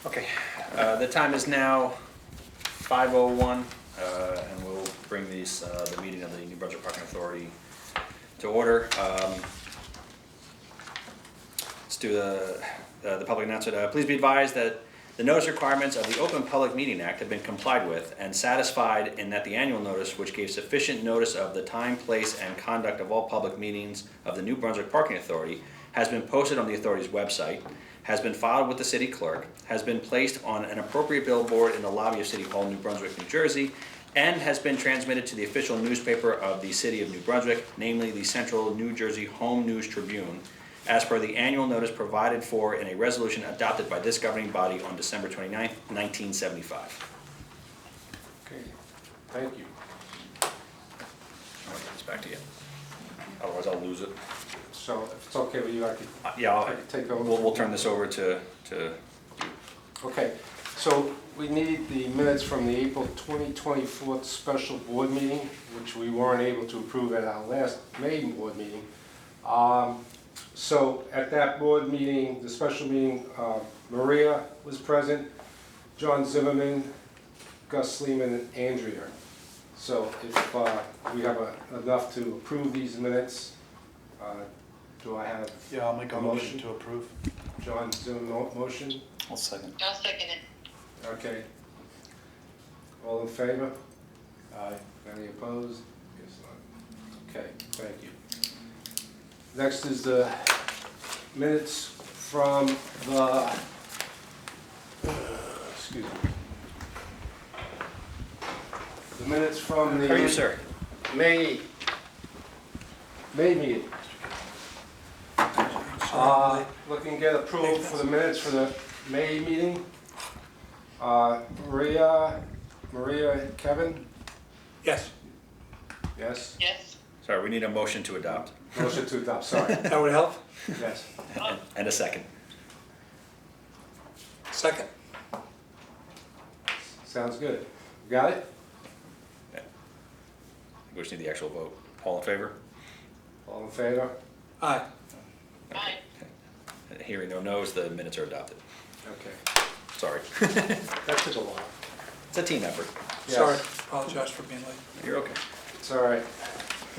Okay, the time is now 5:01, and we'll bring these, the meeting of the New Brunswick Parking Authority to order. Let's do the public announcement. Please be advised that the notice requirements of the Open Public Meeting Act have been complied with and satisfied in that the annual notice, which gave sufficient notice of the time, place, and conduct of all public meetings of the New Brunswick Parking Authority, has been posted on the authority's website, has been filed with the city clerk, has been placed on an appropriate billboard in the lobby of City Hall, New Brunswick, New Jersey, and has been transmitted to the official newspaper of the City of New Brunswick, namely the Central New Jersey Home News Tribune, as per the annual notice provided for in a resolution adopted by this governing body on December 29th, 1975. Okay, thank you. I'll give this back to you. Otherwise I'll lose it. So if it's okay with you, I could, Yeah, I could take over. we'll turn this over to Okay, so we need the minutes from the April 2024 special board meeting, which we weren't able to approve at our last May board meeting. So at that board meeting, the special meeting, Maria was present, John Zimmerman, Gus Sleeman, and Andrea. So if we have enough to approve these minutes, do I have Yeah, I'll make a motion to approve. John Zimmerman motion? I'll second. I'll second it. Okay. All in favor? Aye. Any opposed? Guess not. Okay, thank you. Next is the minutes from the, excuse me. The minutes from the How are you, sir? May meeting. Looking to get approval for the minutes for the May meeting. Maria, Kevin? Yes. Yes? Yes. Sorry, we need a motion to adopt. Motion to adopt, sorry. That would help. Yes. And a second. Second. Sounds good. Got it? We just need the actual vote. All in favor? All in favor? Aye. Aye. Hearing no no's, the minutes are adopted. Okay. Sorry. That took a while. It's a team effort. Yes. Sorry, apologize for being late. You're okay. It's all right.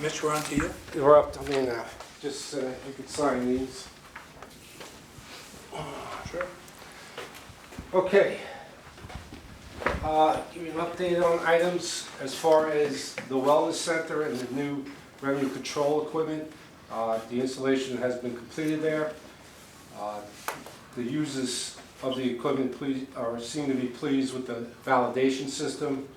Mitch, we're on to you. We're up to me now. Just, you could sign these. Sure. Okay. Give you an update on items as far as the wellness center and the new revenue control equipment. The installation has been completed there. The users of the equipment seem to be pleased with the validation system,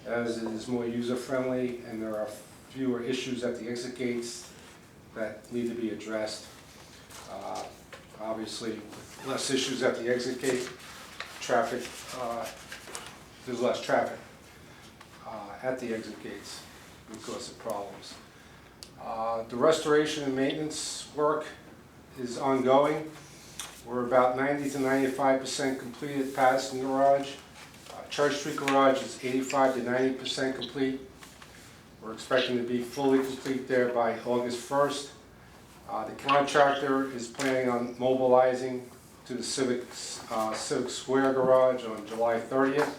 as it is more user-friendly and there are fewer issues at the exit gates that need to be addressed. Obviously, less issues at the exit gate, traffic, there's less traffic at the exit gates because of problems. The restoration and maintenance work is ongoing. We're about 90 to 95% complete at Patterson Garage. Church Street Garage is 85 to 90% complete. We're expecting to be fully complete there by August 1st. The contractor is planning on mobilizing to the Civic Square Garage on July 30th.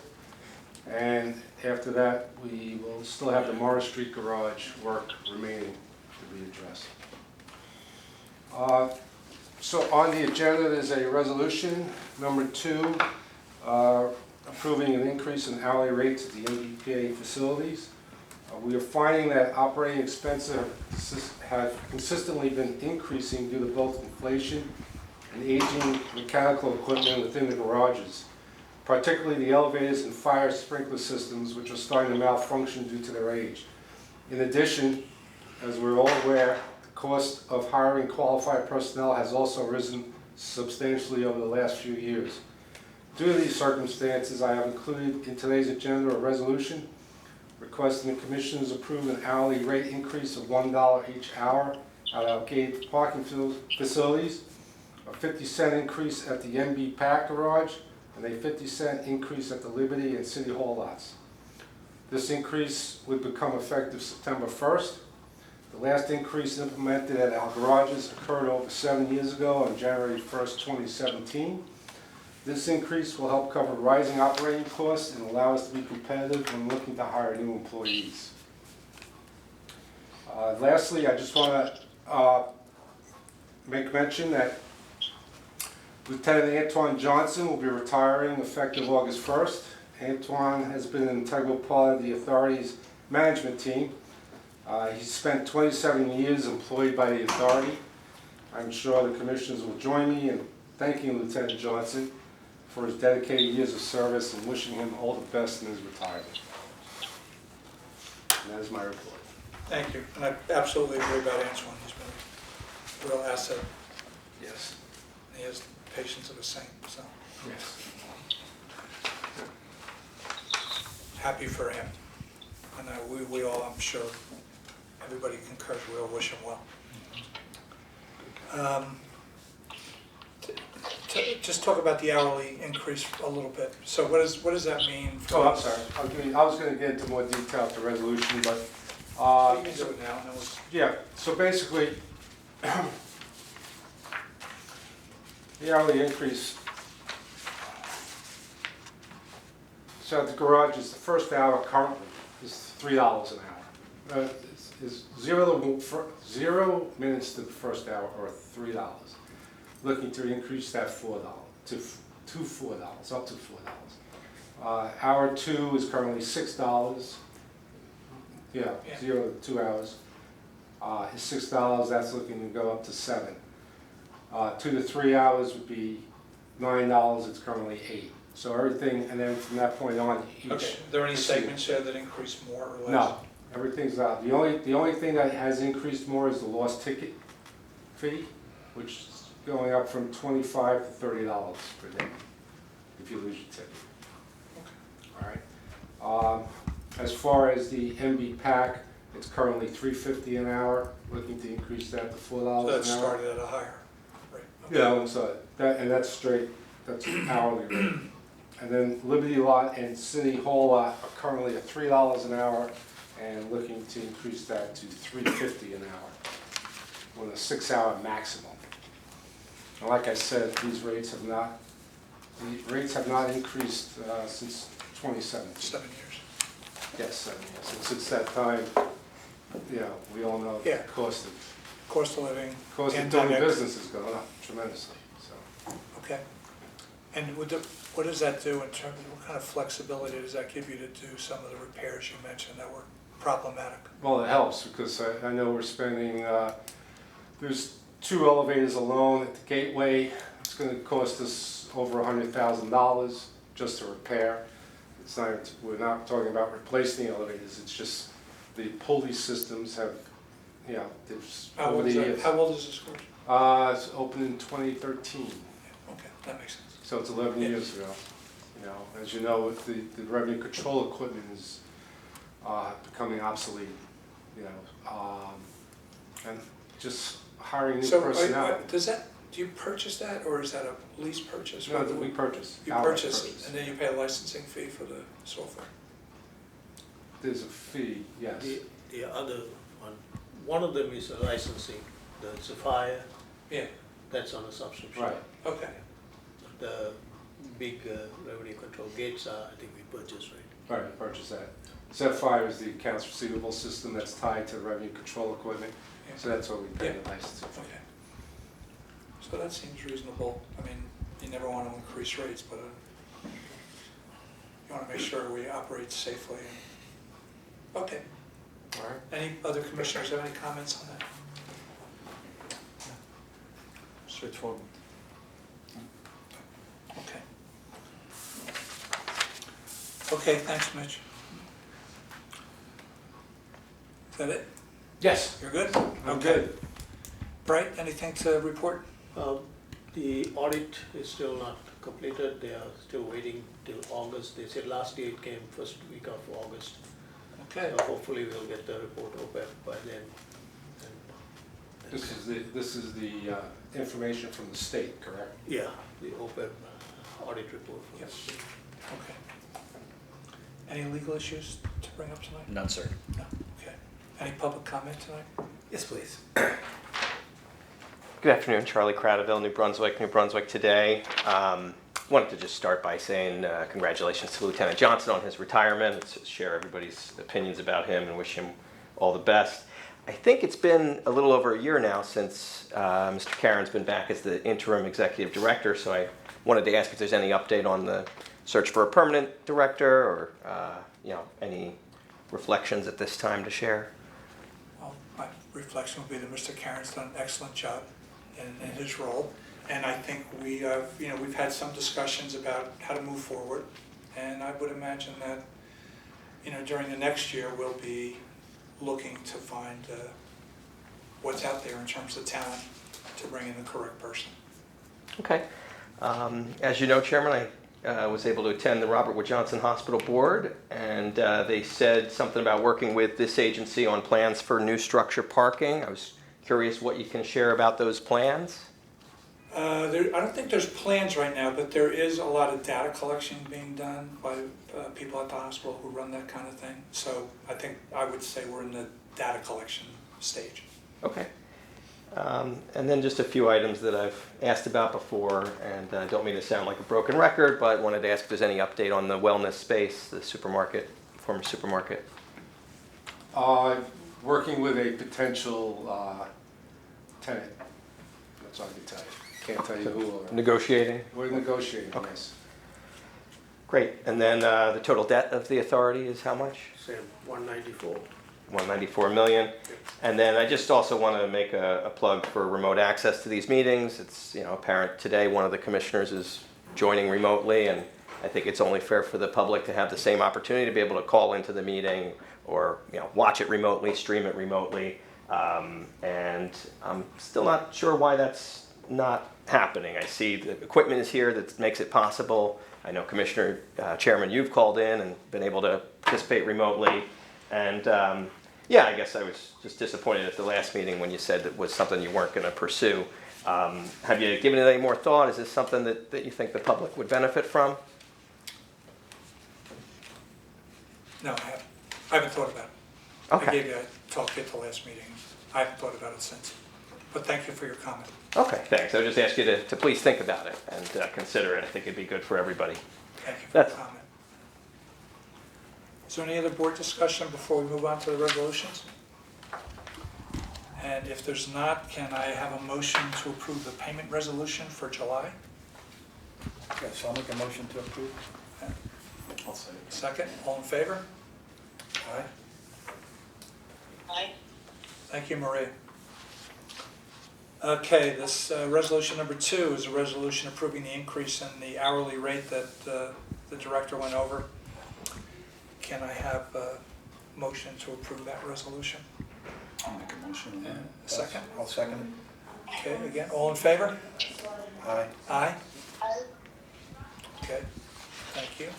And after that, we will still have the Morris Street Garage work remaining to be addressed. So on the agenda, there's a resolution, number 2, approving an increase in hourly rates at the MBPA facilities. We are finding that operating expenses have consistently been increasing due to both inflation and aging mechanical equipment within the garages, particularly the elevators and fire sprinkler systems, which are starting to malfunction due to their age. In addition, as we're all aware, the cost of hiring qualified personnel has also risen substantially over the last few years. Due to these circumstances, I have included in today's agenda a resolution requesting the Commissioners approve an hourly rate increase of $1 each hour at our gated parking facilities, a 50-cent increase at the MB Pack Garage, and a 50-cent increase at the Liberty and City Hall lots. This increase would become effective September 1st. The last increase implemented at our garages occurred over 7 years ago on January 1st, 2017. This increase will help cover rising operating costs and allow us to be competitive when looking to hire new employees. Lastly, I just want to make mention that Lieutenant Antoine Johnson will be retiring effective August 1st. Antoine has been an integral part of the authority's management team. He's spent 27 years employed by the authority. I'm sure the commissioners will join me in thanking Lieutenant Johnson for his dedicated years of service and wishing him all the best in his retirement. And that is my report. Thank you. And I absolutely agree about Antoine. He's been a real asset. Yes. He has the patience of a saint, so Yes. happy for him. And we all, I'm sure, everybody concurs, we all wish him well. Just talk about the hourly increase a little bit. So what does that mean? Oh, I'm sorry. I was going to get into more detail with the resolution, but You can do it now. And then yeah. So basically, the hourly increase. So at the garage, is the first hour currently is $3 an hour. Is 0 minutes to the first hour, or $3. Looking to increase that $4 to $4, up to $4. Hour 2 is currently $6. Yeah, Yeah. 0 to 2 hours. Is $6. That's looking to go up to $7. 2 to 3 hours would be $9. It's currently $8. So everything, and then from that point on, each. okay. Are there any segments there that increase more or less? No, everything's out. The only thing that has increased more is the lost ticket fee, which is going up from $25 to $30 per day if you lose your ticket. Okay. All right. As far as the MB pack, it's currently $3.50 an hour. Looking to increase that to $4 So an hour. that started at a higher rate. Okay. Yeah, so and that's straight. That's an hourly rate. And then Liberty Lot and City Hall Lot are currently at $3 an hour, and looking to increase that to $3.50 an hour, with a 6-hour maximum. And like I said, these rates have not increased since 2017. 7 years. Yes, 7 years. And since that time, you know, we all know the Yeah. cost of Cost of living. doing pandemic. business has gone up tremendously. So. Okay. And what does that do in terms of, what kind of flexibility does that give you to do some of the repairs you mentioned that were problematic? Well, it helps because I know we're spending, there's 2 elevators alone at the gateway. It's going to cost us over $100,000 just to repair. It's not, we're not talking about replacing the elevators, it's just the pulley systems have, you know, there's How over old the is that? years. How old is this course? It's opened in 2013. Okay, that makes sense. So it's 11 years ago. You know, as you know, with the revenue control equipment is becoming obsolete. You know, and just hiring new So personnel. do you purchase that, or is that a lease purchase? No, that we purchase. You outright purchase it, purchase. and then you pay a licensing fee for the software? There's a fee, yes. The other one of them is a licensing, the Sapphire, Yeah, that's on a subscription. Right. okay. The big revenue control gates are, I think we purchased, right? Right, we purchase that. Sapphire is the accounts receivable system that's tied to revenue control equipment. Yeah. So that's what we pay Yeah. the licensing fee. Okay. So that seems reasonable. I mean, you never want to increase rates, but you want to make sure we operate safely. Okay. All right. Any other commissioners have any comments on that? Straightforward. Okay. Okay, thanks, Mitch. Is that it? Yes, You're good? I'm Okay. good. Bright, anything to report? The audit is still not completed, they are still waiting till August. They said last year it came first week of August. Okay. So hopefully we'll get the report open by then. And This is the information from the state, correct? yeah, the open audit report from the Yes. state. Okay. Any legal issues to bring up tonight? None, sir. No. Okay. Any public comment tonight? Yes, please. Good afternoon, Charlie Cradaville, New Brunswick Today. wanted to just start by saying congratulations to Lieutenant Johnson on his retirement. Let's share everybody's opinions about him and wish him all the best. I think it's been a little over a year now since Mr. Caron's been back as the interim executive director, so I wanted to ask if there's any update on the search for a permanent director, or any reflections at this time to share. Well, my reflection would be that Mr. Caron's done an excellent job in his role. And I think we've had some discussions about how to move forward. And I would imagine that, during the next year, we'll be looking to find what's out there in terms of talent to bring in the correct person. Okay. As you know, Chairman, I was able to attend the Robert Wood Johnson Hospital Board, and they said something about working with this agency on plans for new structure parking. I was curious what you can share about those plans. I don't think there's plans right now, but there is a lot of data collection being done by people at the hospital who run that kind of thing. So I would say we're in the data collection stage. Okay. And then just a few items that I've asked about before, and I don't mean to sound like a broken record, but wanted to ask if there's any update on the wellness space, the supermarket, former supermarket. Working with a potential tenant. That's all I can tell you. Can't tell you who. Negotiating? We're negotiating, Okay. yes. Great. And then the total debt of the authority is how much? Same, 194. 194 million. And then I just also want to make a plug for remote access to these meetings. It's apparent today one of the commissioners is joining remotely, and I think it's only fair for the public to have the same opportunity to be able to call into the meeting or watch it remotely, stream it remotely. And I'm still not sure why that's not happening. I see the equipment is here that makes it possible. I know Commissioner Chairman, you've called in and been able to participate remotely. And I guess I was just disappointed at the last meeting when you said it was something you weren't going to pursue. Have you given it any more thought? Is this something that you think the public would benefit from? No, I haven't thought about it. Okay. I gave you a talk at the last meeting. I haven't thought about it since. But thank you for your comment. Okay, thanks. I would just ask you to please think about it and consider it. I think it'd be good for everybody. Thank you for That's- your comment. Is there any other board discussion before we move on to the resolutions? And if there's not, can I have a motion to approve the payment resolution for July? Yes, I'll make a motion to approve. I'll say it. Second, all in favor? Aye. Aye. Thank you, Maria. Okay, this resolution number 2 is a resolution approving the increase in the hourly rate that the director went over. Can I have a motion to approve that resolution? I'll make a motion. And a second? I'll second Okay, again, all in favor? it. Aye. Aye? Okay, thank you.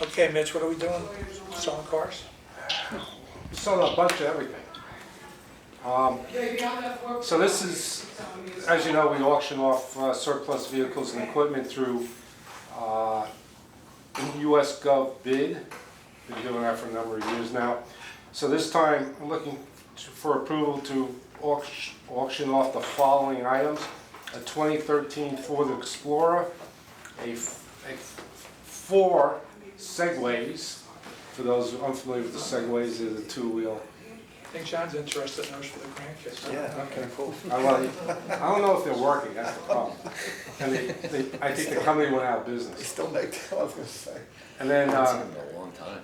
Okay, Mitch, what are we doing? Selling cars? We sold a bunch of everything. So this is, as you know, we auction off surplus vehicles and equipment through US Gov bid. Been doing that for a number of years now. So this time, I'm looking for approval to auction off the following items: a 2013 Ford Explorer, four Segways. For those unfamiliar with the Segways, they're the two-wheel. I think John's interested in those for the grandkids. Yeah, okay, cool. I don't know if they're working, that's the problem. And I think the company went out of They business. still make that, I was gonna say. And then It's been a long time.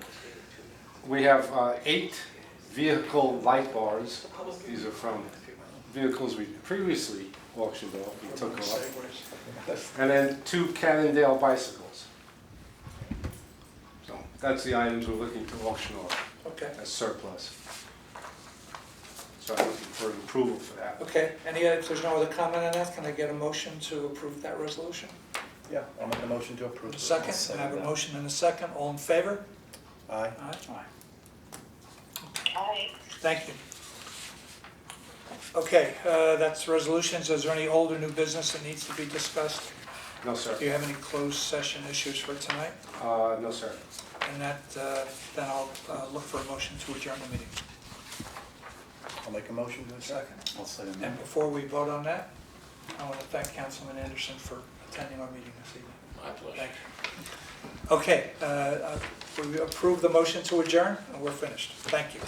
we have 8 vehicle light bars. These are from vehicles we previously auctioned off, we took off. And then 2 Cannondale bicycles. So that's the items we're looking to auction off Okay, as surplus. So I'm looking for an approval for that. okay, if there's no other comment on that, can I get a motion to approve that resolution? Yeah, I'll make a motion to approve. A second, and I have a motion and a second, all in favor? Aye. Aye. Aye. Thank you. Okay, that's resolutions. Is there any old or new business that needs to be discussed? No, sir. Do you have any closed session issues for tonight? No, sir. And that, then I'll look for a motion to adjourn the meeting. I'll make a motion to a second. I'll second And before we vote on that, I want to thank Councilman Anderson for attending our meeting this evening. My pleasure. Thank you. Okay, we approve the motion to adjourn, and we're finished. Thank you.